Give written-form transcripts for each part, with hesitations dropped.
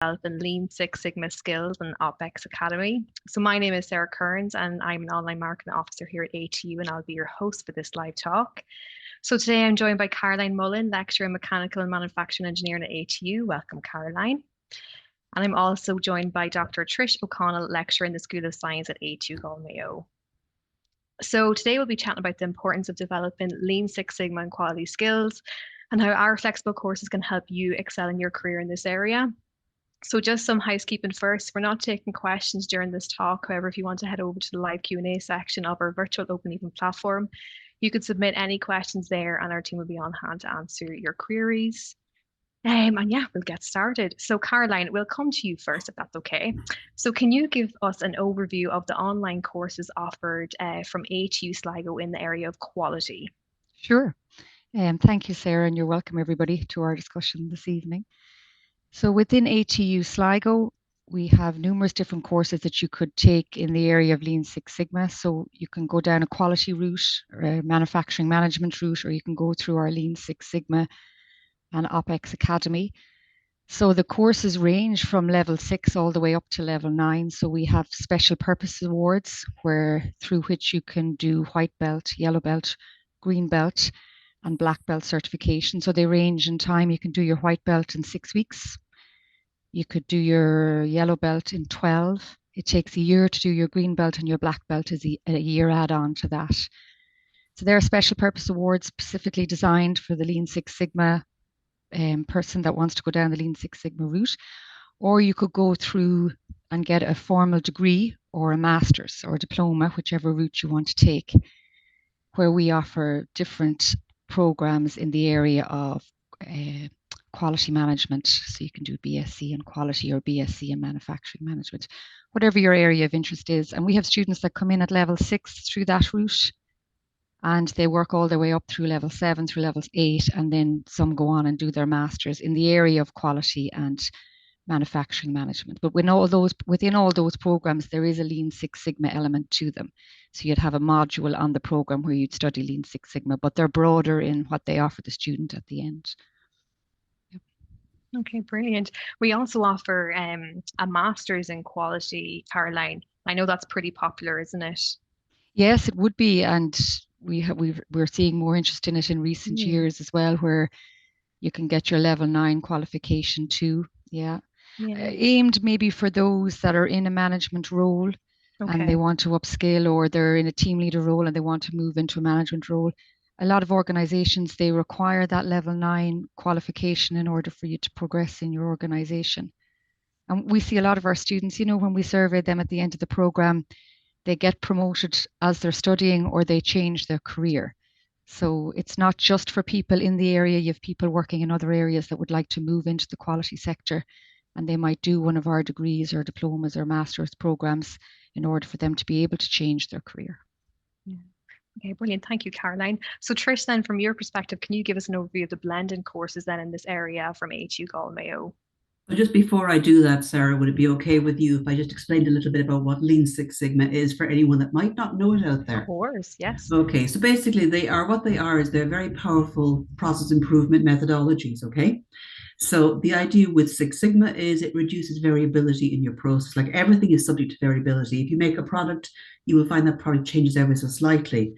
developing Lean Six Sigma skills in OpEx Academy. So my name is Sarah Kearns and I'm an online marketing officer here at ATU and I'll be your host for this live talk. So today I'm joined by Caroline Mullan, lecturer in mechanical and manufacturing engineering at ATU. Welcome, Caroline. And I'm also joined by Dr. Trish O'Connell, lecturer in the School of Science at ATU Galway. So today we'll be chatting about the importance of developing Lean Six Sigma and quality skills and how our flexible courses can help you excel in your career in this area. So just some housekeeping first. We're not taking questions during this talk. However, if you want to head over to the live Q&A section of our virtual Open Even platform, you could submit any questions there and our team will be on hand to answer your queries. And yeah, we'll get started. So Caroline, we'll come to you first, if that's okay. So can you give us an overview of the online courses offered from ATU Sligo in the area of quality? Sure. Thank you, Sarah, and you're welcome, everybody, to our discussion this evening. So within ATU Sligo, we have numerous different courses that you could take in the area of Lean Six Sigma. So you can go down a quality route or a manufacturing management route, or you can go through our Lean Six Sigma and OpEx Academy. So the courses range from level 6 all the way up to level 9. So we have special purpose awards through which you can do white belt, yellow belt, green belt, and black belt certification. So they range in time. You can do your white belt in 6 weeks. You could do your yellow belt in 12. It takes a year to do your green belt, and your black belt is a year add-on to that. So there are special purpose awards specifically designed for the Lean Six Sigma person that wants to go down the Lean Six Sigma route. Or you could go through and get a formal degree or a master's or a diploma, whichever route you want to take, where we offer different programs in the area of quality management. So you can do BSc in quality or BSc in manufacturing management, whatever your area of interest is. And we have students that come in at level 6 through that route, and they work all their way up through level 7, through levels 8, and then some go on and do their masters in the area of quality and manufacturing management. But within all those programs, there is a Lean Six Sigma element to them. So you'd have a module on the program where you'd study Lean Six Sigma, but they're broader in what they offer the student at the end. Yep. Okay, brilliant. We also offer a master's in quality, Caroline. I know that's pretty popular, isn't it? Yes, it would be, and we're seeing more interest in it in recent years as well, where you can get your level 9 qualification too. Yeah. Aimed maybe for those that are in a management role and they want to upskill, or they're in a team leader role and they want to move into a management role. A lot of organizations, they require that level 9 qualification in order for you to progress in your organization. And we see a lot of our students, when we survey them at the end of the program, they get promoted as they're studying or they change their career. So it's not just for people in the area. You have people working in other areas that would like to move into the quality sector, and they might do one of our degrees or diplomas or master's programs in order for them to be able to change their career. Yeah. Okay, brilliant. Thank you, Caroline. So Trish, then from your perspective, can you give us an overview of the blended courses then in this area from ATU Galway? But just before I do that, Sarah, would it be okay with you if I just explained a little bit about what Lean Six Sigma is for anyone that might not know it out there? Of course, yes. Okay, so basically they're very powerful process improvement methodologies, okay? So the idea with Six Sigma is it reduces variability in your process. Like everything is subject to variability. If you make a product, you will find that product changes ever so slightly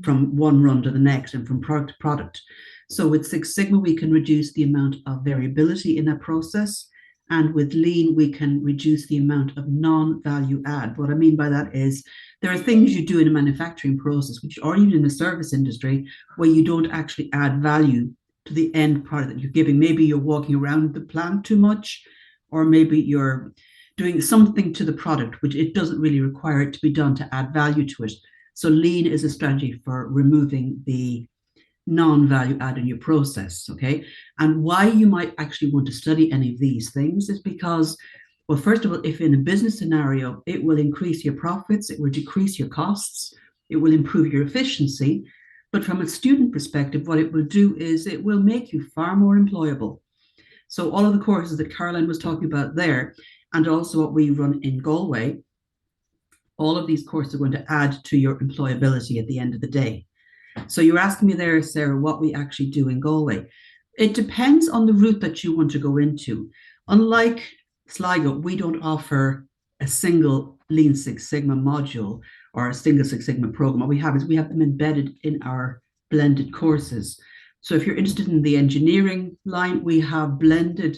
from one run to the next and from product to product. So with Six Sigma, we can reduce the amount of variability in that process. And with Lean, we can reduce the amount of non-value add. What I mean by that is there are things you do in a manufacturing process, or even in the service industry, where you don't actually add value to the end product that you're giving. Maybe you're walking around the plant too much, or maybe you're doing something to the product, which it doesn't really require it to be done to add value to it. So Lean is a strategy for removing the non-value add in your process, okay? And why you might actually want to study any of these things is because, well, first of all, if in a business scenario, it will increase your profits, it will decrease your costs, it will improve your efficiency. But from a student perspective, what it will do is it will make you far more employable. So all of the courses that Caroline was talking about there, and also what we run in Galway, all of these courses are going to add to your employability at the end of the day. So you're asking me there, Sarah, what we actually do in Galway. It depends on the route that you want to go into. Unlike Sligo, we don't offer a single Lean Six Sigma module or a single Six Sigma program. What we have is we have them embedded in our blended courses. So if you're interested in the engineering line, we have blended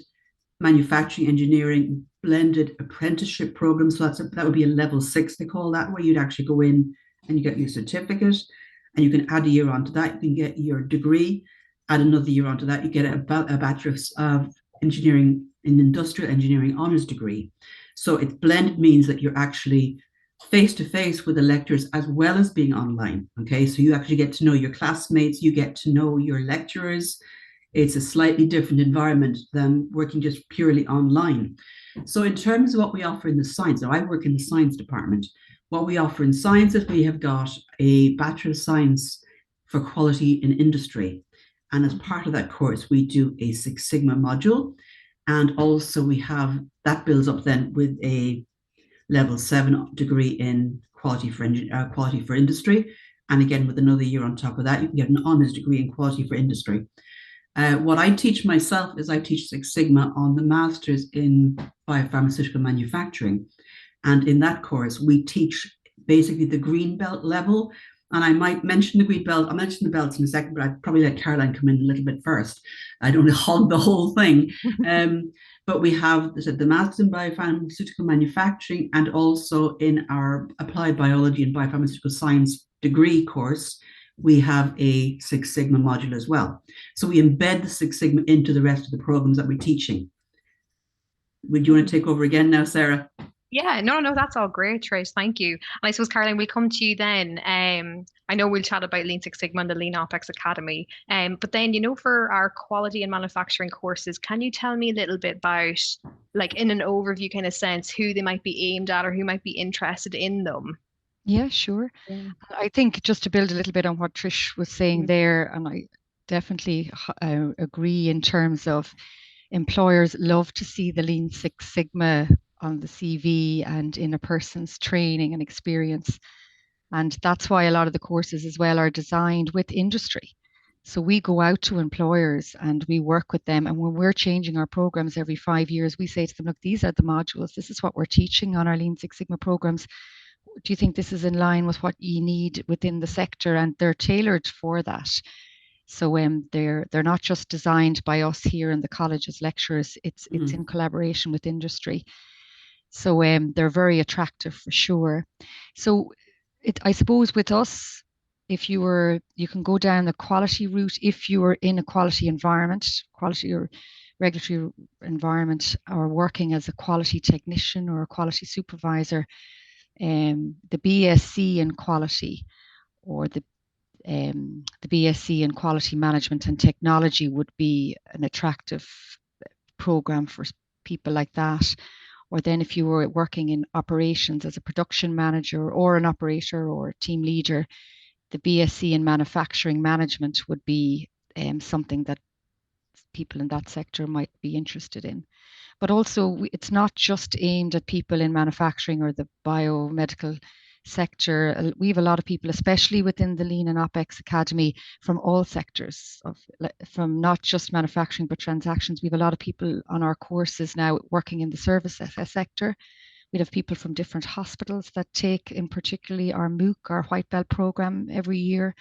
manufacturing engineering, blended apprenticeship programs. So that would be a level 6, they call that, where you'd actually go in and you get your certificate, and you can add a year onto that. You can get your degree, add another year onto that. You get a Bachelor of Engineering in Industrial Engineering honours degree. So it's blended means that you're actually face to face with the lecturers as well as being online. Okay, so you actually get to know your classmates, you get to know your lecturers. It's a slightly different environment than working just purely online. So in terms of what we offer in the science, now I work in the science department. What we offer in science is we have got a Bachelor of Science for Quality in Industry. And as part of that course, we do a Six Sigma module. And also we have, that builds up then with a level 7 degree in quality for industry. And again, with another year on top of that, you can get an honours degree in quality for industry. What I teach myself is I teach Six Sigma on the Masters in Biopharmaceutical Manufacturing. And in that course, we teach basically the green belt level. And I might mention the green belt. I'll mention the belts in a second, but I'd probably let Caroline come in a little bit first. I don't want to hog the whole thing. But we have the Masters in Biopharmaceutical Manufacturing, and also in our Applied Biology and Biopharmaceutical Science degree course, we have a Six Sigma module as well. So we embed the Six Sigma into the rest of the programs that we're teaching. Would you want to take over again now, Sarah? Yeah, no, that's all great, Trish. Thank you. And I suppose, Caroline, we'll come to you then. I know we'll chat about Lean Six Sigma and the Lean OpEx Academy. But then, for our quality and manufacturing courses, can you tell me a little bit about, like in an overview kind of sense, who they might be aimed at or who might be interested in them? Yeah, sure. Yeah. I think just to build a little bit on what Trish was saying there, and I definitely agree in terms of employers love to see the Lean Six Sigma on the CV and in a person's training and experience. And that's why a lot of the courses as well are designed with industry. So we go out to employers and we work with them. And when we're changing our programs every 5 years, we say to them, look, these are the modules. This is what we're teaching on our Lean Six Sigma programs. Do you think this is in line with what you need within the sector? And they're tailored for that. So they're not just designed by us here in the college as lecturers. It's in collaboration with industry. So they're very attractive for sure. So I suppose with us, if you can go down the quality route if you are in a quality environment, quality or regulatory environment, or working as a quality technician or a quality supervisor. The BSc in quality or the BSc in quality management and technology would be an attractive program for people like that. Or then if you were working in operations as a production manager or an operator or a team leader, the BSc in manufacturing management would be something that people in that sector might be interested in. But also it's not just aimed at people in manufacturing or the biomedical sector. We have a lot of people, especially within the Lean and OpEx Academy, from all sectors, from not just manufacturing but transactions. We have a lot of people on our courses now working in the service sector. We have people from different hospitals that take, in particularly our MOOC, our White Belt program, every year.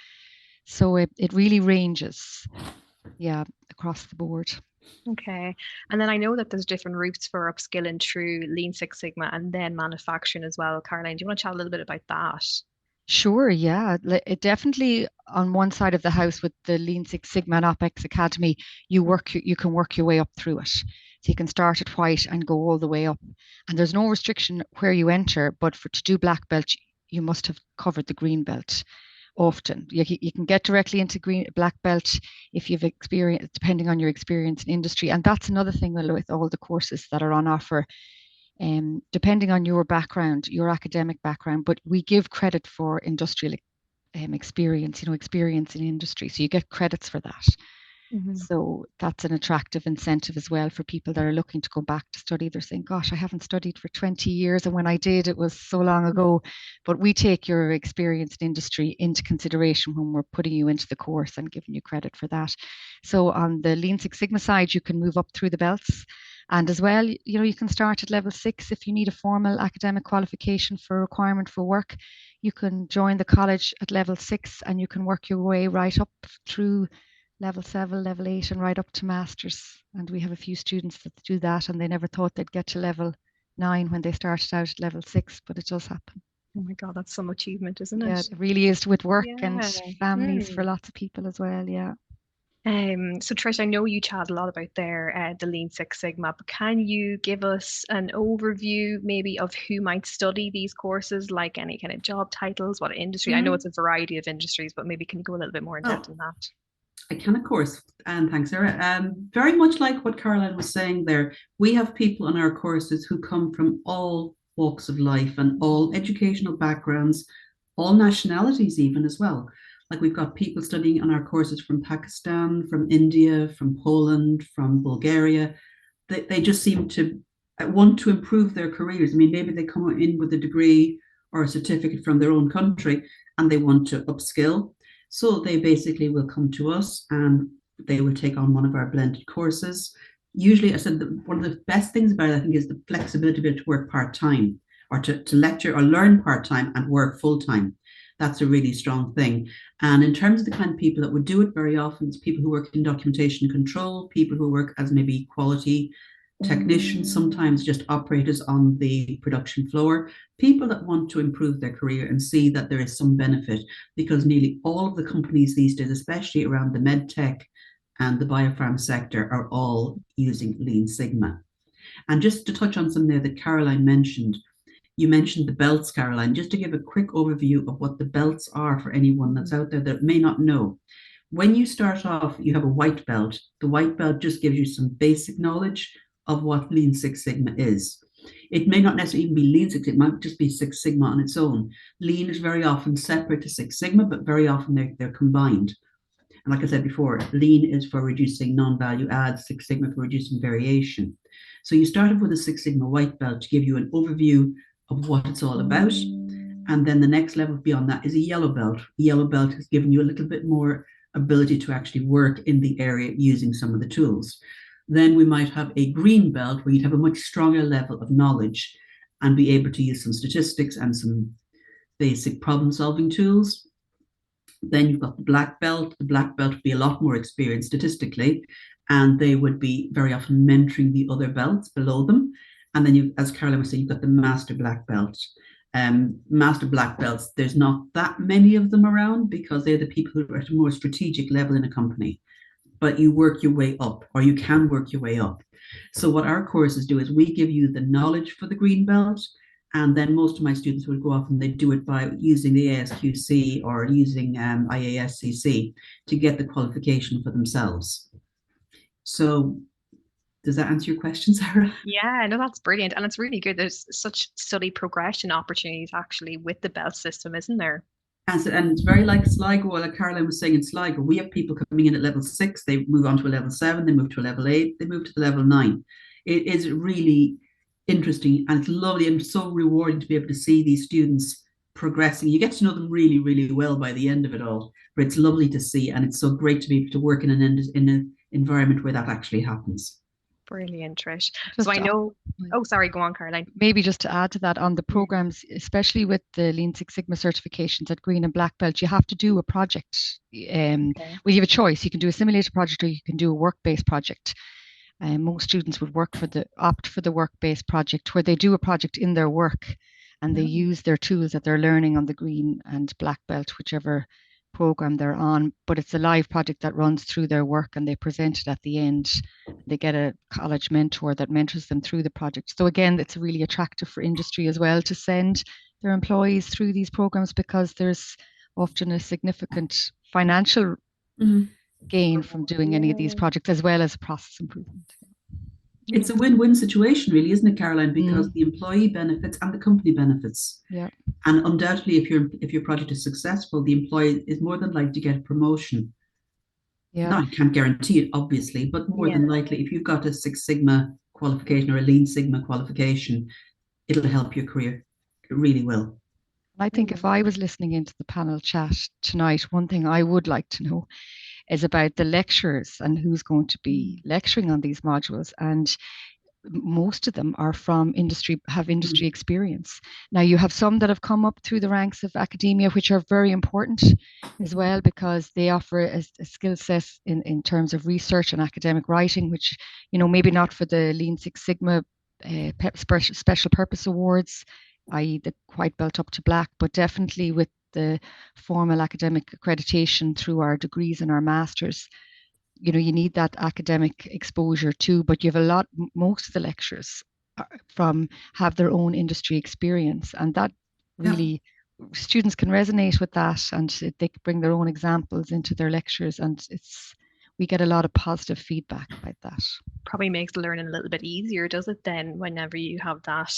So it really ranges, across the board. Okay. And then I know that there's different routes for upskilling through Lean Six Sigma and then manufacturing as well. Caroline, do you want to chat a little bit about that? Sure, yeah. It definitely on one side of the house with the Lean Six Sigma and OpEx Academy, you can work your way up through it. So you can start at white and go all the way up. And there's no restriction where you enter, but to do black belt, you must have covered the green belt. Often you can get directly into black belt if you've experience, depending on your experience in industry. And that's another thing with all the courses that are on offer, depending on your background, your academic background, but we give credit for industrial experience, experience in industry, so you get credits for that. So that's an attractive incentive as well for people that are looking to go back to study. They're saying, gosh, I haven't studied for 20 years. And when I did, it was so long ago. But we take your experience in industry into consideration when we're putting you into the course and giving you credit for that. So on the Lean Six Sigma side, you can move up through the belts. And as well, you can start at level 6 if you need a formal academic qualification for requirement for work. You can join the college at level 6 and you can work your way right up through level 7, level 8, and right up to masters. And we have a few students that do that, and they never thought they'd get to level 9 when they started out at level 6, but it does happen. Oh my God, that's some achievement, isn't it? Yeah, it really is, with work and Yeah. families for lots of people as well. Yeah. So Trish, I know you chat a lot about the Lean Six Sigma, but can you give us an overview maybe of who might study these courses, like any kind of job titles, what industry? I know it's a variety of industries, but maybe can you go a little bit more in depth on that? I can, of course. And thanks, Sarah. Very much like what Caroline was saying there, we have people on our courses who come from all walks of life and all educational backgrounds, all nationalities even as well. Like we've got people studying on our courses from Pakistan, from India, from Poland, from Bulgaria. They just seem to want to improve their careers. I mean, maybe they come in with a degree or a certificate from their own country and they want to upskill. So they basically will come to us and they will take on one of our blended courses. Usually, I said one of the best things about it, I think, is the flexibility to be able to work part-time or to lecture or learn part-time and work full-time. That's a really strong thing. And in terms of the kind of people that would do it, very often it's people who work in documentation control, people who work as maybe quality technicians, sometimes just operators on the production floor, people that want to improve their career and see that there is some benefit, because nearly all of the companies these days, especially around the med tech and the biopharm sector, are all using Lean Sigma. And just to touch on something there that Caroline mentioned, you mentioned the belts, Caroline, just to give a quick overview of what the belts are for anyone that's out there that may not know. When you start off, you have a white belt. The white belt just gives you some basic knowledge of what Lean Six Sigma is. It may not necessarily even be Lean Six Sigma, it might just be Six Sigma on its own. Lean is very often separate to Six Sigma, but very often they're combined. And like I said before, Lean is for reducing non-value adds, Six Sigma for reducing variation. So you start off with a Six Sigma white belt to give you an overview of what it's all about. And then the next level beyond that is a yellow belt. A yellow belt has given you a little bit more ability to actually work in the area using some of the tools. Then we might have a green belt where you'd have a much stronger level of knowledge and be able to use some statistics and some basic problem solving tools. Then you've got the black belt. The black belt would be a lot more experienced statistically, and they would be very often mentoring the other belts below them. And then you, as Caroline was saying, you've got the master black belt. Master black belts, there's not that many of them around because they're the people who are at a more strategic level in a company. But you work your way up, or you can work your way up. So what our courses do is we give you the knowledge for the green belt, and then most of my students would go off and they do it by using the ASQC or using IASCC to get the qualification for themselves. So does that answer your question, Sarah? Yeah, no, that's brilliant. And it's really good. There's such study progression opportunities actually with the belt system, isn't there? And it's very like Sligo, like Caroline was saying in Sligo, we have people coming in at level 6, they move on to a level 7, they move to a level 8, they move to the level 9. It is really interesting and it's lovely and so rewarding to be able to see these students progressing. You get to know them really, really well by the end of it all, but it's lovely to see, and it's so great to be able to work in an environment where that actually happens. Brilliant, Trish. So I know, oh, sorry, go on, Caroline. Maybe just to add to that, on the programs, especially with the Lean Six Sigma certifications at Green and Black Belt, you have to do a project. Well, you have a choice. You can do a simulated project or you can do a work-based project. Most students would opt for the work-based project, where they do a project in their work and they use their tools that they're learning on the Green and Black Belt, whichever program they're on, but it's a live project that runs through their work and they present it at the end. They get a college mentor that mentors them through the project. So again, it's really attractive for industry as well to send their employees through these programs, because there's often a significant financial gain from doing any of these projects, as well as process improvement. It's a win-win situation, really, isn't it, Caroline? Because the employee benefits and the company benefits. Yeah. And undoubtedly, if your project is successful, the employee is more than likely to get a promotion. Yeah. No, I can't guarantee it, obviously, but more than likely, if you've got a Six Sigma qualification or a Lean Sigma qualification, it'll help your career. It really will. I think if I was listening into the panel chat tonight, one thing I would like to know is about the lecturers and who's going to be lecturing on these modules. And most of them are from industry, have industry experience. Now you have some that have come up through the ranks of academia, which are very important as well, because they offer a skill set in terms of research and academic writing, which, maybe not for the Lean Six Sigma special purpose awards, i.e. the white belt up to black, but definitely with the formal academic accreditation through our degrees and our masters. You need that academic exposure too, but you have most of the lecturers have their own industry experience, and that really, students can resonate with that, and they can bring their own examples into their lectures, and we get a lot of positive feedback about that. Probably makes learning a little bit easier, does it then, whenever you have that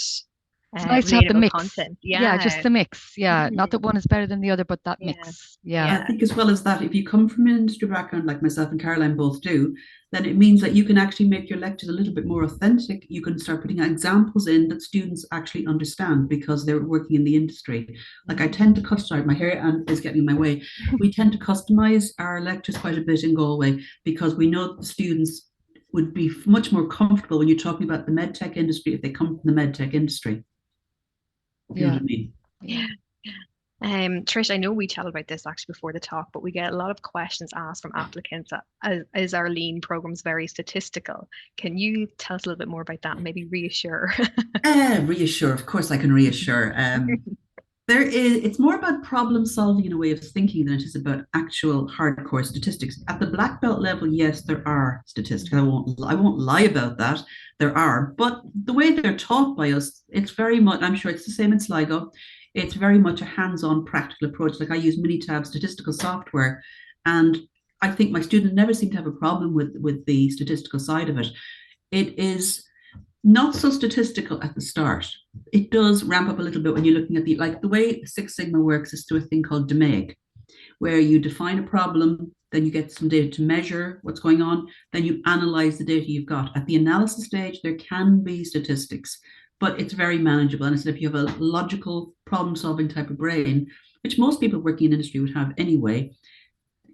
it's nice to have the mix. Content. Yeah, just the mix. Yeah, not that one is better than the other, but that mix. Yeah. I think as well as that, if you come from an industry background like myself and Caroline both do, then it means that you can actually make your lectures a little bit more authentic. You can start putting examples in that students actually understand because they're working in the industry. Like I tend to customize, my hair and is getting in my way. We tend to customize our lectures quite a bit in Galway because we know the students would be much more comfortable when you're talking about the medtech industry if they come from the medtech industry. You know what I mean? Yeah. Trish, I know we chatted about this actually before the talk, but we get a lot of questions asked from applicants. Is our Lean programs very statistical? Can you tell us a little bit more about that and maybe reassure? Reassure, of course I can reassure. It's more about problem solving in a way of thinking than it is about actual hardcore statistics. At the black belt level, yes, there are statistics. I won't lie about that. There are, but the way they're taught by us, it's very much, I'm sure it's the same in Sligo. It's very much a hands-on practical approach. Like I use Minitab statistical software, and I think my students never seem to have a problem with the statistical side of it. It is not so statistical at the start. It does ramp up a little bit when you're looking at the way Six Sigma works is through a thing called DMAIC, where you define a problem, then you get some data to measure what's going on, then you analyze the data you've got. At the analysis stage, there can be statistics, but it's very manageable. And if you have a logical problem-solving type of brain, which most people working in industry would have anyway,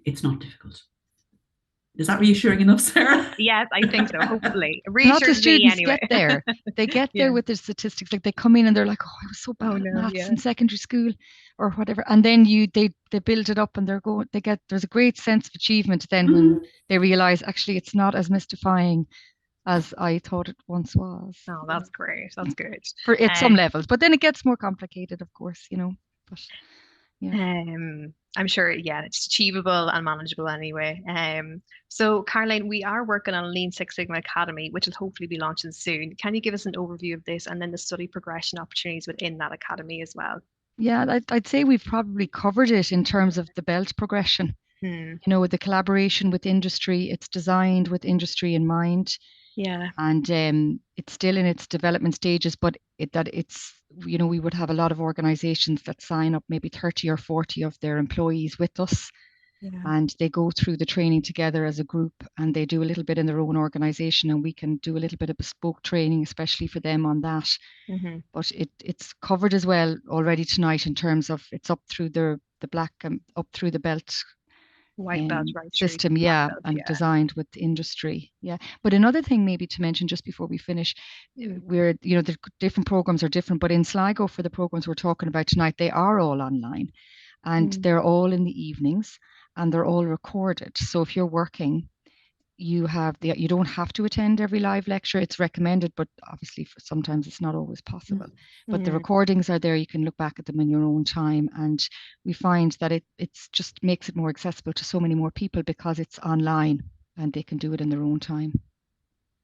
it's not difficult. Is that reassuring enough, Sarah? Yes, I think so. Hopefully, not the students anyway. Get there. They get there with their statistics. Like they come in and they're like, "Oh, I was so bad at maths in secondary school, or whatever." And then they build it up, and there's a great sense of achievement then when they realize actually it's not as mystifying as I thought it once was. Oh, that's great. That's good. At some levels, but then it gets more complicated, of course, But yeah. I'm sure, it's achievable and manageable anyway. So Caroline, we are working on a Lean Six Sigma Academy, which will hopefully be launching soon. Can you give us an overview of this and then the study progression opportunities within that academy as well? Yeah, I'd say we've probably covered it in terms of the belt progression. With the collaboration with industry, it's designed with industry in mind. Yeah. And it's still in its development stages, but we would have a lot of organizations that sign up maybe 30 or 40 of their employees with us. Yeah. And they go through the training together as a group, and they do a little bit in their own organization, and we can do a little bit of bespoke training, especially for them on that. But it's covered as well already tonight in terms of it's up through the black up through the belt. White belt system, and designed with industry, But another thing maybe to mention just before we finish, we're the different programs are different, but in Sligo for the programs we're talking about tonight, they are all online, and they're all in the evenings, and they're all recorded. So if you're working, you don't have to attend every live lecture. It's recommended, but obviously sometimes it's not always possible. But the recordings are there. You can look back at them in your own time, and we find that it's just makes it more accessible to so many more people because it's online and they can do it in their own time.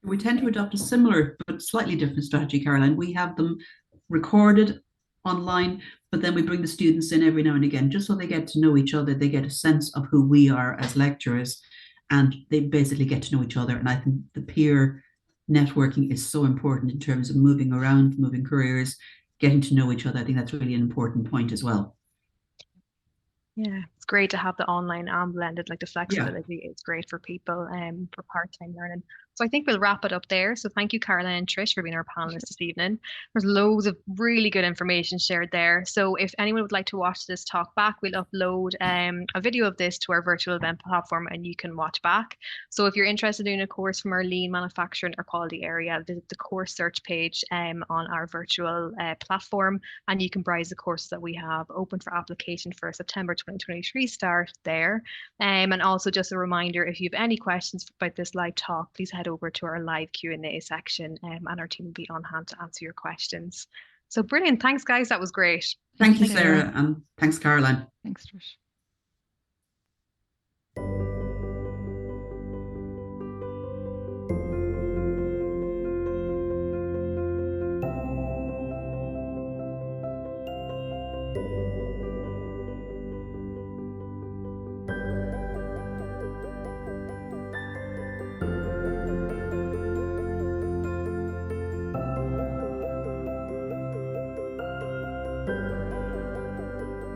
We tend to adopt a similar but slightly different strategy, Caroline. We have them recorded online, but then we bring the students in every now and again just so they get to know each other. They get a sense of who we are as lecturers, and they basically get to know each other. And I think the peer networking is so important in terms of moving around, moving careers, getting to know each other. I think that's really an important point as well. Yeah, it's great to have the online and blended, like the Yeah. flexibility is great for people for part-time learning. So I think we'll wrap it up there. So thank you, Caroline and Trish, for being our panelists this evening. There's loads of really good information shared there. So if anyone would like to watch this talk back, we'll upload a video of this to our virtual event platform and you can watch back. So if you're interested in a course from our lean manufacturing or quality area, visit the course search page on our virtual platform, and you can browse the courses that we have open for application for September 2023 start there. And also just a reminder, if you have any questions about this live talk, please head over to our live Q&A section and our team will be on hand to answer your questions. So brilliant. Thanks, guys. That was great. Thank you, Sarah, and thanks, Caroline. Thanks, Trish.